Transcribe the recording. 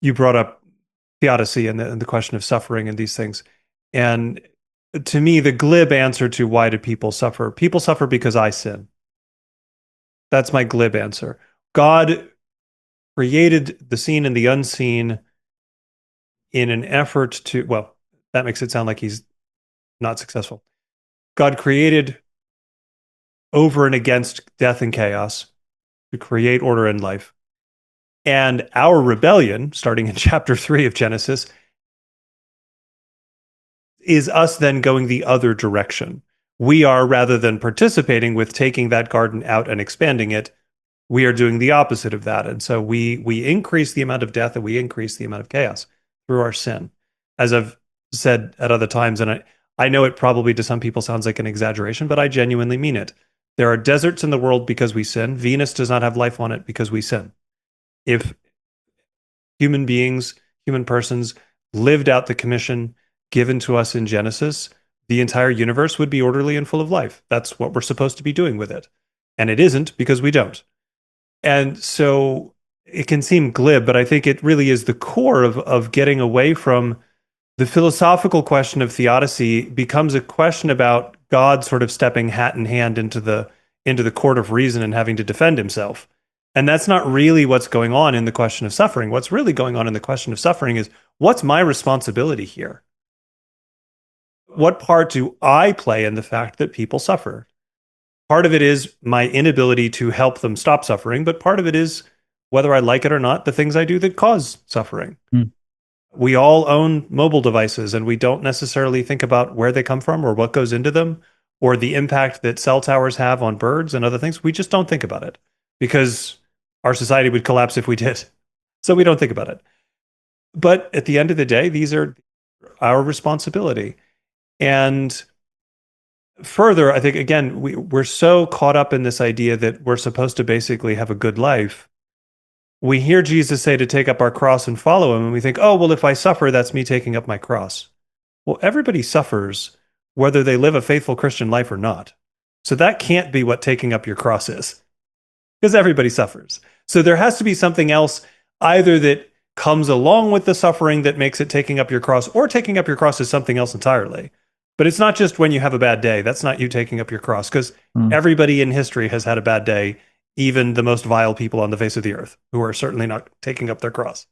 you brought up theodicy and the question of suffering and these things. And to me, the glib answer to why do people suffer because I sin. That's my glib answer. God created the seen and the unseen in an effort to, well, that makes it sound like he's not successful. God created over and against death and chaos to create order in life. And our rebellion, starting in chapter 3 of Genesis, is us then going the other direction. We are, rather than participating with taking that garden out and expanding it, we are doing the opposite of that. And so we increase the amount of death and we increase the amount of chaos through our sin. As I've said at other times, and I know it probably to some people sounds like an exaggeration, but I genuinely mean it. There are deserts in the world because we sin. Venus does not have life on it because we sin. If human beings, human persons lived out the commission given to us in Genesis, the entire universe would be orderly and full of life. That's what we're supposed to be doing with it. And it isn't because we don't. And so it can seem glib, but I think it really is the core of getting away from the philosophical question of theodicy becomes a question about God sort of stepping hat in hand into the court of reason and having to defend himself. And that's not really what's going on in the question of suffering. What's really going on in the question of suffering is what's my responsibility here? What part do I play in the fact that people suffer? Part of it is my inability to help them stop suffering, but part of it is, whether I like it or not, the things I do that cause suffering. Mm. We all own mobile devices and we don't necessarily think about where they come from or what goes into them or the impact that cell towers have on birds and other things. We just don't think about it because our society would collapse if we did. So we don't think about it. But at the end of the day, these are our responsibility. And further, I think, again, we're so caught up in this idea that we're supposed to basically have a good life. We hear Jesus say to take up our cross and follow him, and we think, oh, well, if I suffer, that's me taking up my cross. Well, everybody suffers whether they live a faithful Christian life or not. So that can't be what taking up your cross is, because everybody suffers. So there has to be something else, either that comes along with the suffering that makes it taking up your cross, or taking up your cross is something else entirely. But it's not just when you have a bad day. That's not you taking up your cross, because Mm. everybody in history has had a bad day, even the most vile people on the face of the earth, who are certainly not taking up their cross.